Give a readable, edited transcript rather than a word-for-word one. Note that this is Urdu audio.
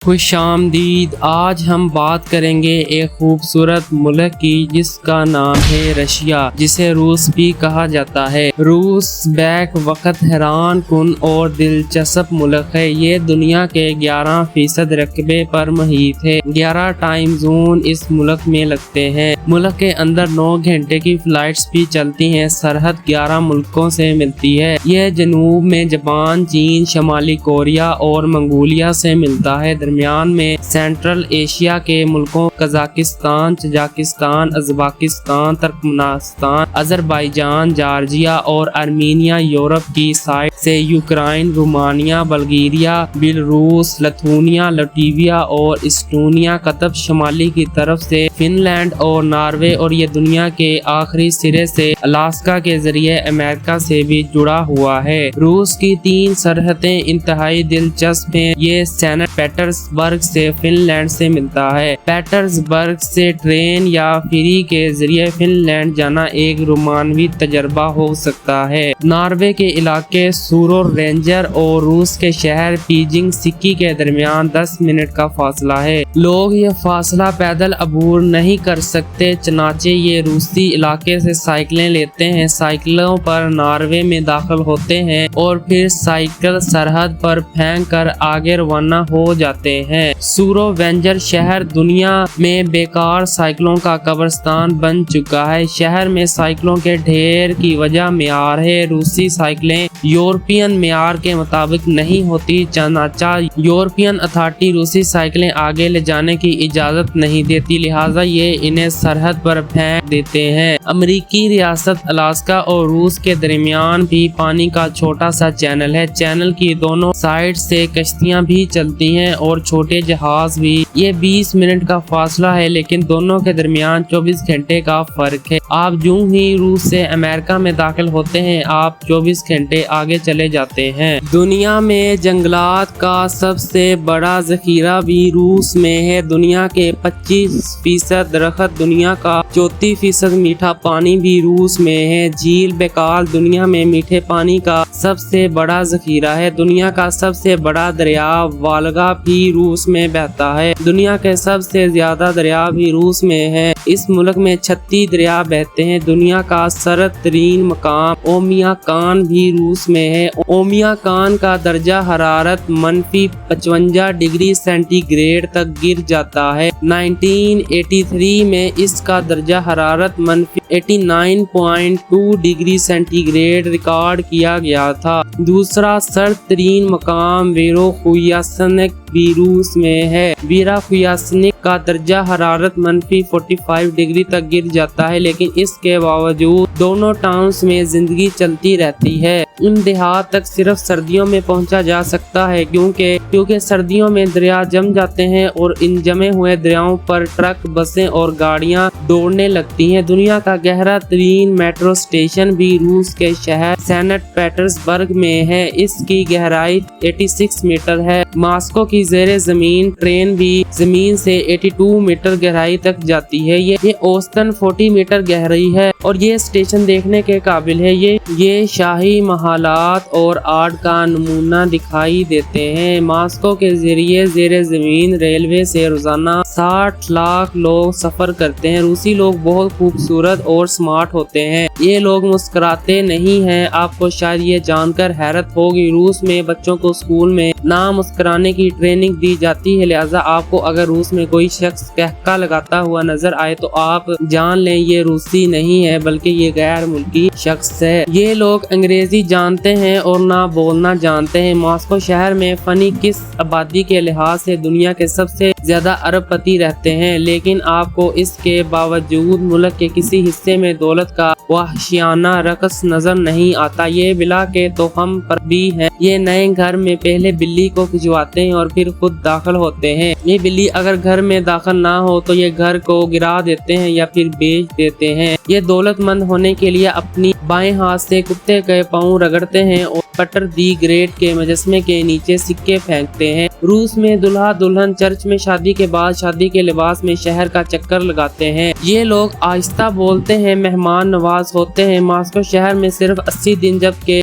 خوش آمدید۔ آج ہم بات کریں گے ایک خوبصورت ملک کی جس کا نام ہے رشیا، جسے روس بھی کہا جاتا ہے۔ روس بیک وقت حیران کن اور دلچسپ ملک ہے۔ یہ دنیا کے 11% رقبے پر محیط ہے۔ 11 ٹائم زون اس ملک میں لگتے ہیں۔ ملک کے اندر 9 گھنٹے کی فلائٹس بھی چلتی ہیں۔ سرحد 11 ملکوں سے ملتی ہے۔ یہ جنوب میں جاپان، چین، شمالی کوریا اور منگولیا سے ملتا ہے۔ درمیان میں سینٹرل ایشیا کے ملکوں Kazakhstan, Tajikistan, Uzbekistan, Turkmenistan, Azerbaijan, Georgia اور آرمینیا یورپ کی سائڈ سے Ukraine, Romania, Bulgaria, Belarus, لتھونیا، Latvia اور اسٹونیا قطب شمالی کی طرف سے فن لینڈ اور ناروے، اور یہ دنیا کے آخری سرے سے الاسکا کے ذریعے امریکہ سے بھی جڑا ہوا ہے۔ روس کی 3 سرحدیں انتہائی دلچسپ ہیں۔ یہ سینٹ پیٹرز برگ سے فن لینڈ سے ملتا ہے۔ پیٹرز برگ سے ٹرین یا فیری کے ذریعے فن لینڈ جانا ایک رومانوی تجربہ ہو سکتا ہے۔ ناروے کے علاقے سورو رینجر اور روس کے شہر پیجنگ سکی کے درمیان 10 منٹ کا فاصلہ ہے۔ لوگ یہ فاصلہ پیدل عبور نہیں کر سکتے، چنانچہ یہ روسی علاقے سے سائیکلیں لیتے ہیں، سائیکلوں پر ناروے میں داخل ہوتے ہیں اور پھر سائیکل سرحد پر پھینک کر آگے روانہ ہو جاتے ہیں۔ سورو وینجر شہر دنیا میں بیکار سائیکلوں کا قبرستان بن چکا ہے۔ شہر میں سائیکلوں کے ڈھیر کی وجہ معیار ہے۔ روسی سائیکلیں یورپین معیار کے مطابق نہیں ہوتی، چنانچہ یورپین اتھارٹی روسی سائیکلیں آگے لے جانے کی اجازت نہیں دیتی، لہٰذا یہ انہیں سرحد پر پھینک دیتے ہیں۔ امریکی ریاست الاسکا اور روس کے درمیان بھی پانی کا چھوٹا سا چینل ہے۔ چینل کی دونوں سائڈ سے کشتیاں بھی چلتی ہیں اور چھوٹے جہاز بھی۔ یہ 20 منٹ کا فاصلہ ہے، لیکن دونوں کے درمیان 24 گھنٹے کا فرق ہے۔ آپ جو ہی روس سے امریکہ میں داخل ہوتے ہیں، آپ 24 گھنٹے آگے چلے جاتے ہیں۔ دنیا میں جنگلات کا سب سے بڑا ذخیرہ بھی روس میں ہے۔ دنیا کے 25% درخت، دنیا کا 34% میٹھا پانی بھی روس میں ہے۔ جھیل بیکال دنیا میں میٹھے پانی کا سب سے بڑا ذخیرہ ہے۔ دنیا کا سب سے بڑا دریا والگا بھی روس میں بہتا ہے۔ دنیا کے سب سے زیادہ دریا بھی روس میں ہے۔ اس ملک میں 36 دریا بہتے ہیں۔ دنیا کا سرد ترین مقام اومیاکان بھی روس میں ہے۔ اومیاکان کا درجہ حرارت -55 ڈگری سینٹی گریڈ تک گر جاتا ہے۔ 1983 میں اس کا درجہ حرارت -89.2 ڈگری سینٹی گریڈ ریکارڈ کیا گیا تھا۔ دوسرا سرد ترین مقام ویروخویاسنک بھی روس میں ہے۔ ویروخویاسنک کا درجہ حرارت -45 ڈگری تک گر جاتا ہے، لیکن اس کے باوجود دونوں ٹاؤنز میں زندگی چلتی رہتی ہے۔ ان دیہات تک صرف سردیوں میں پہنچا جا سکتا ہے، کیونکہ سردیوں میں دریا جم جاتے ہیں اور ان جمے ہوئے دریاؤں پر ٹرک، بسیں اور گاڑیاں دوڑنے لگتی ہیں۔ دنیا کا گہرا ترین میٹرو اسٹیشن بھی روس کے شہر سینٹ پیٹرز برگ میں ہے۔ اس کی گہرائی 86 میٹر ہے۔ ماسکو کی زیر زمین ٹرین بھی زمین سے 82 میٹر گہرائی تک جاتی ہے۔ یہ اوسطاً 40 میٹر گہرائی ہے اور یہ اسٹیشن دیکھنے کے قابل ہے۔ یہ شاہی محلات اور آرٹ کا نمونہ دکھائی دیتے ہیں۔ ماسکو کے ذریعے زیر زمین ریلوے سے روزانہ 60 لاکھ لوگ سفر کرتے ہیں۔ روسی لوگ بہت خوبصورت اور سمارٹ ہوتے ہیں۔ یہ لوگ مسکراتے نہیں ہیں۔ آپ کو شاید یہ جان کر حیرت ہوگی، روس میں بچوں کو اسکول میں نہ مسکرانے کی ٹریننگ دی جاتی ہے، لہٰذا آپ کو اگر روس میں کوئی شخص قہقہ لگاتا ہوا نظر آئے تو آپ جان لیں یہ روسی نہیں ہے بلکہ یہ غیر ملکی شخص ہے۔ یہ لوگ انگریزی جانتے ہیں اور نہ بولنا جانتے ہیں۔ ماسکو شہر میں فنی کس آبادی کے لحاظ سے دنیا کے سب سے زیادہ ارب پتی رہتے ہیں، لیکن آپ کو اس کے باوجود ملک کے کسی حصے میں دولت کا وحشیانہ رقص نظر نہیں آتا۔ یہ بلا کے توہم پر بھی ہیں۔ یہ نئے گھر میں پہلے بلی کو کھجواتے ہیں اور پھر خود داخل ہوتے ہیں۔ یہ بلی اگر گھر میں داخل نہ ہو تو یہ گھر کو گرا دیتے ہیں یا پھر بیچ دیتے ہیں۔ یہ دولت مند ہونے کے لیے اپنی بائیں ہاتھ سے کتے کے پاؤں رگڑتے ہیں اور پٹر دی گریٹ کے مجسمے کے نیچے سکے پھینکتے ہیں۔ روس میں دلہا دلہن چرچ میں شادی کے بعد شادی کے لباس میں شہر کا چکر لگاتے ہیں۔ یہ لوگ آہستہ بولتے ہیں، مہمان نواز ہوتے ہیں۔ ماسکو شہر میں صرف 80 دن جبکہ